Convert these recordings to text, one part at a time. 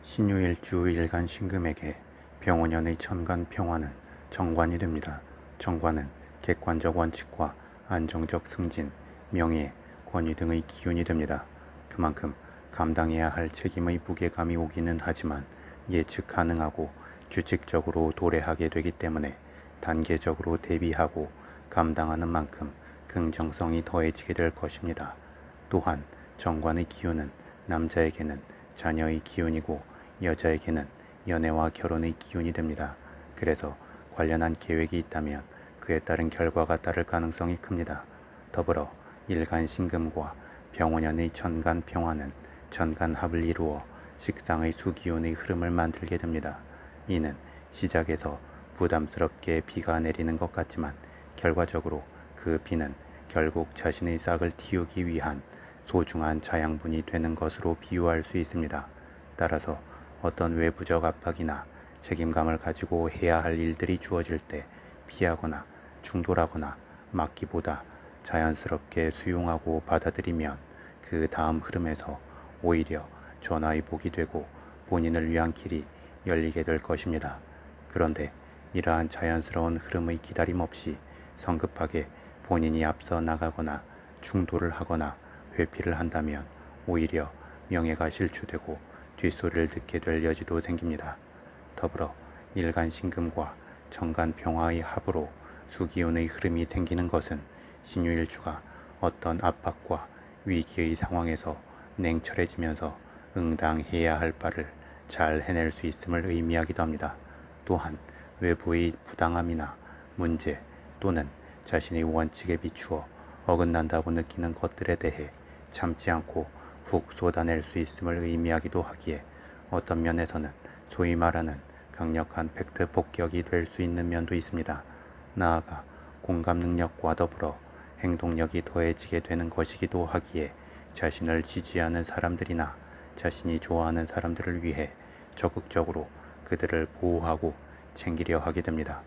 신유일주 일간 신금에게 병원연의 천간 평화는 정관이 됩니다. 정관은 객관적 원칙과 안정적 승진, 명예, 권위 등의 기운이 됩니다. 그만큼 감당해야 할 책임의 무게감이 오기는 하지만 예측 가능하고 규칙적으로 도래하게 되기 때문에 단계적으로 대비하고 감당하는 만큼 긍정성이 더해지게 될 것입니다. 또한 정관의 기운은 남자에게는 자녀의 기운이고 여자에게는 연애와 결혼의 기운이 됩니다. 그래서 관련한 계획이 있다면 그에 따른 결과가 따를 가능성이 큽니다. 더불어 일간신금과 병원연의 천간평화는 천간합을 이루어 식상의 수기운의 흐름을 만들게 됩니다. 이는 시작에서 부담스럽게 비가 내리는 것 같지만 결과적으로 그 비는 결국 자신의 싹을 틔우기 위한 소중한 자양분이 되는 것으로 비유할 수 있습니다. 따라서 어떤 외부적 압박이나 책임감을 가지고 해야 할 일들이 주어질 때 피하거나 충돌하거나 막기보다 자연스럽게 수용하고 받아들이면 그 다음 흐름에서 오히려 전화의 복이 되고 본인을 위한 길이 열리게 될 것입니다. 그런데 이러한 자연스러운 흐름의 기다림 없이 성급하게 본인이 앞서 나가거나 충돌을 하거나 회피를 한다면 오히려 명예가 실추되고 뒷소리를 듣게 될 여지도 생깁니다. 더불어 일간신금과 정간평화의 합으로 수기운의 흐름이 생기는 것은 신유일주가 어떤 압박과 위기의 상황에서 냉철해지면서 응당해야 할 바를 잘 해낼 수 있음을 의미하기도 합니다. 또한 외부의 부당함이나 문제 또는 자신의 원칙에 비추어 어긋난다고 느끼는 것들에 대해 참지 않고 훅 쏟아낼 수 있음을 의미하기도 하기에 어떤 면에서는 소위 말하는 강력한 팩트 폭격이 될 수 있는 면도 있습니다. 나아가 공감 능력과 더불어 행동력이 더해지게 되는 것이기도 하기에 자신을 지지하는 사람들이나 자신이 좋아하는 사람들을 위해 적극적으로 그들을 보호하고 챙기려 하게 됩니다.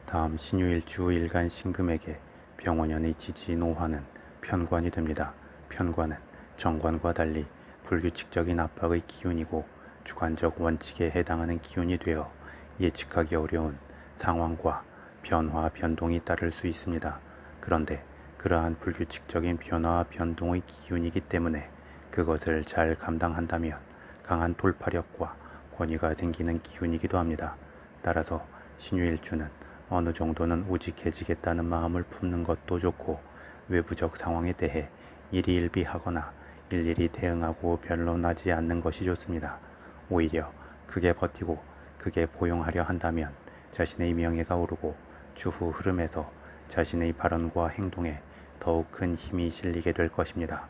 다음 신유일주 일간 신금에게 병원연의 지지노화는 편관이 됩니다. 편관은 정관과 달리 불규칙적인 압박의 기운이고 주관적 원칙에 해당하는 기운이 되어 예측하기 어려운 상황과 변화, 변동이 따를 수 있습니다. 그런데 그러한 불규칙적인 변화와 변동의 기운이기 때문에 그것을 잘 감당한다면 강한 돌파력과 권위가 생기는 기운이기도 합니다. 따라서 신유일주는 어느 정도는 우직해지겠다는 마음을 품는 것도 좋고 외부적 상황에 대해 일희일비하거나 일일이 대응하고 변론하지 않는 것이 좋습니다. 오히려 크게 버티고 크게 포용하려 한다면 자신의 명예가 오르고 추후 흐름에서 자신의 발언과 행동에 더욱 큰 힘이 실리게 될 것입니다.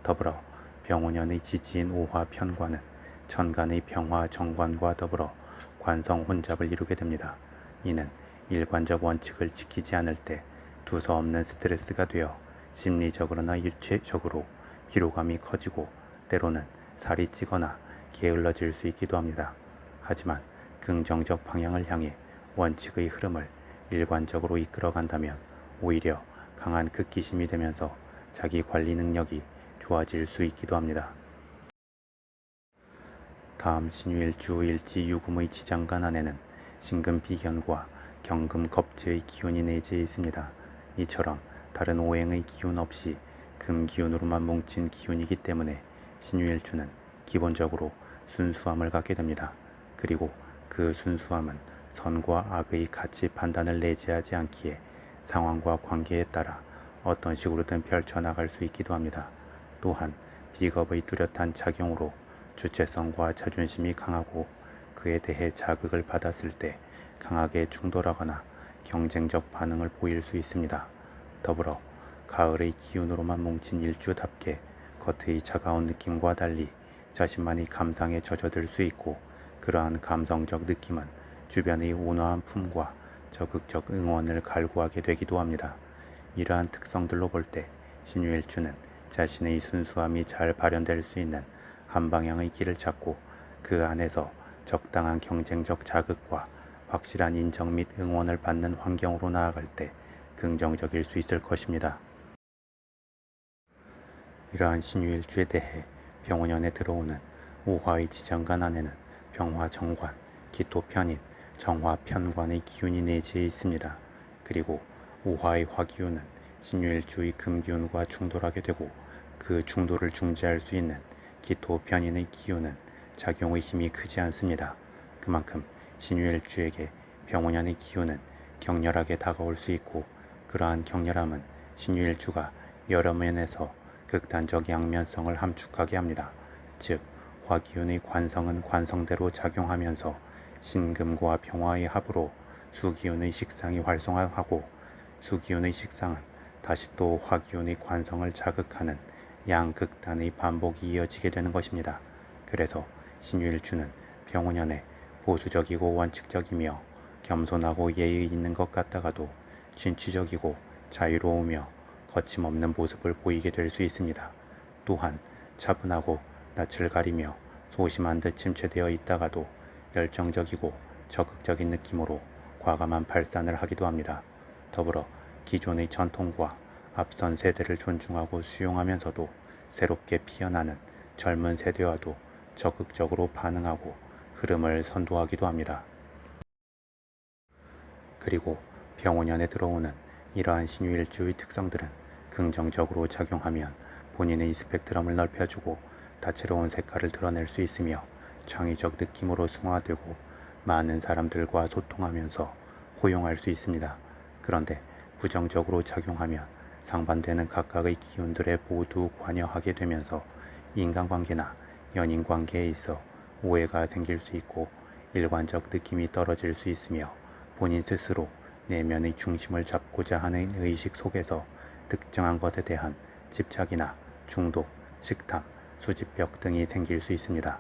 더불어 병원연의 지지인 오화 편관은 천간의 평화 정관과 더불어 관성 혼잡을 이루게 됩니다. 이는 일관적 원칙을 지키지 않을 때 두서없는 스트레스가 되어 심리적으로나 육체적으로 피로감이 커지고 때로는 살이 찌거나 게을러질 수 있기도 합니다. 하지만 긍정적 방향을 향해 원칙의 흐름을 일관적으로 이끌어간다면 오히려 강한 극기심이 되면서 자기 관리 능력이 좋아질 수 있기도 합니다. 다음 신유일주 일지유금의 지장간 안에는 신금비견과 경금겁지의 기운이 내재해 있습니다. 이처럼 다른 오행의 기운 없이 금기운으로만 뭉친 기운이기 때문에 신유일주는 기본적으로 순수함을 갖게 됩니다. 그리고 그 순수함은 선과 악의 가치 판단을 내재하지 않기에 상황과 관계에 따라 어떤 식으로든 펼쳐나갈 수 있기도 합니다. 또한 비겁의 뚜렷한 작용으로 주체성과 자존심이 강하고 그에 대해 자극을 받았을 때 강하게 충돌하거나 경쟁적 반응을 보일 수 있습니다. 더불어 가을의 기운으로만 뭉친 일주답게 겉의 차가운 느낌과 달리 자신만이 감상에 젖어들 수 있고 그러한 감성적 느낌은 주변의 온화한 품과 적극적 응원을 갈구하게 되기도 합니다. 이러한 특성들로 볼 때 신유일주는 자신의 순수함이 잘 발현될 수 있는 한 방향의 길을 찾고 그 안에서 적당한 경쟁적 자극과 확실한 인정 및 응원을 받는 환경으로 나아갈 때 긍정적일 수 있을 것입니다. 이러한 신유일주에 대해 병원연에 들어오는 오화의 지정간 안에는 병화 정관, 기토 편인, 정화 편관의 기운이 내재해 있습니다. 그리고 오화의 화기운은 신유일주의 금기운과 충돌하게 되고 그 충돌을 중재할 수 있는 기토 편인의 기운은 작용의 힘이 크지 않습니다. 그만큼 신유일주에게 병원연의 기운은 격렬하게 다가올 수 있고 그러한 격렬함은 신유일주가 여러 면에서 극단적 양면성을 함축하게 합니다. 즉 화기운의 관성은 관성대로 작용하면서 신금과 병화의 합으로 수기운의 식상이 활성화하고 수기운의 식상은 다시 또 화기운의 관성을 자극하는 양극단의 반복이 이어지게 되는 것입니다. 그래서 신유일주는 병원연에 보수적이고 원칙적이며 겸손하고 예의 있는 것 같다가도 진취적이고 자유로우며 거침없는 모습을 보이게 될 수 있습니다. 또한 차분하고 낯을 가리며 소심한 듯 침체되어 있다가도 열정적이고 적극적인 느낌으로 과감한 발산을 하기도 합니다. 더불어 기존의 전통과 앞선 세대를 존중하고 수용하면서도 새롭게 피어나는 젊은 세대와도 적극적으로 반응하고 흐름을 선도하기도 합니다. 그리고 병원연에 들어오는 이러한 신유일주의 특성들은 긍정적으로 작용하면 본인의 스펙트럼을 넓혀주고 다채로운 색깔을 드러낼 수 있으며 창의적 느낌으로 승화되고 많은 사람들과 소통하면서 포용할 수 있습니다. 그런데 부정적으로 작용하면 상반되는 각각의 기운들에 모두 관여하게 되면서 인간관계나 연인관계에 있어 오해가 생길 수 있고 일관적 느낌이 떨어질 수 있으며 본인 스스로 내면의 중심을 잡고자 하는 의식 속에서 특정한 것에 대한 집착이나 중독, 식탐, 수집벽 등이 생길 수 있습니다.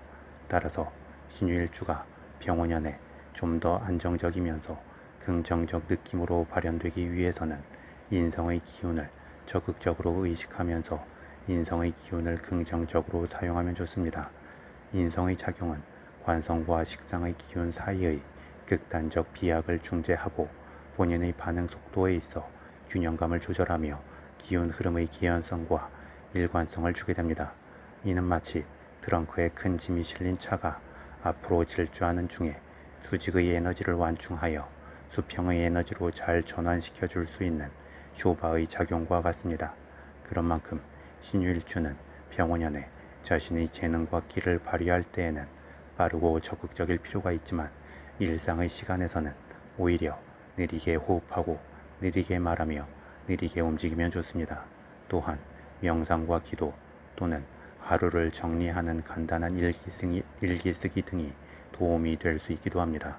따라서 신유일주가 병원연에 좀 더 안정적이면서 긍정적 느낌으로 발현되기 위해서는 인성의 기운을 적극적으로 의식하면서 인성의 기운을 긍정적으로 사용하면 좋습니다. 인성의 작용은 관성과 식상의 기운 사이의 극단적 비약을 중재하고 본인의 반응 속도에 있어 균형감을 조절하며 기운 흐름의 개연성과 일관성을 주게 됩니다. 이는 마치 트렁크에 큰 짐이 실린 차가 앞으로 질주하는 중에 수직의 에너지를 완충하여 수평의 에너지로 잘 전환시켜 줄 수 있는 쇼바의 작용과 같습니다. 그런 만큼 신유일주는 병원연에 자신의 재능과 끼를 발휘할 때에는 빠르고 적극적일 필요가 있지만 일상의 시간에서는 오히려 느리게 호흡하고 느리게 말하며 느리게 움직이면 좋습니다. 또한 명상과 기도 또는 하루를 정리하는 간단한 일기 쓰기 등이 도움이 될 수 있기도 합니다.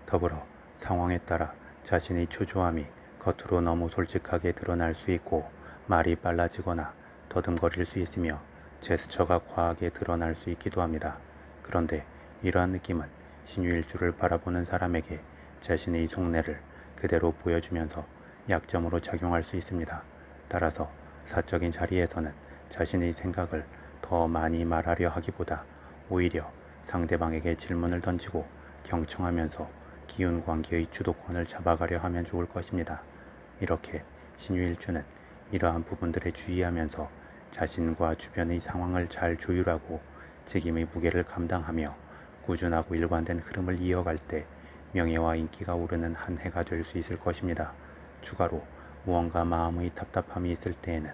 더불어 상황에 따라 자신의 초조함이 겉으로 너무 솔직하게 드러날 수 있고 말이 빨라지거나 더듬거릴 수 있으며 제스처가 과하게 드러날 수 있기도 합니다. 그런데 이러한 느낌은 신유일주를 바라보는 사람에게 자신의 속내를 그대로 보여주면서 약점으로 작용할 수 있습니다. 따라서 사적인 자리에서는 자신의 생각을 더 많이 말하려 하기보다 오히려 상대방에게 질문을 던지고 경청하면서 기운 관계의 주도권을 잡아가려 하면 좋을 것입니다. 이렇게 신유일주는 이러한 부분들에 주의하면서 자신과 주변의 상황을 잘 조율하고 책임의 무게를 감당하며 꾸준하고 일관된 흐름을 이어갈 때 명예와 인기가 오르는 한 해가 될 수 있을 것입니다. 추가로 무언가 마음의 답답함이 있을 때에는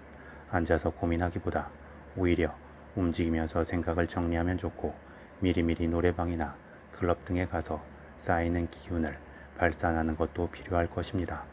앉아서 고민하기보다 오히려 움직이면서 생각을 정리하면 좋고 미리미리 노래방이나 클럽 등에 가서 쌓이는 기운을 발산하는 것도 필요할 것입니다.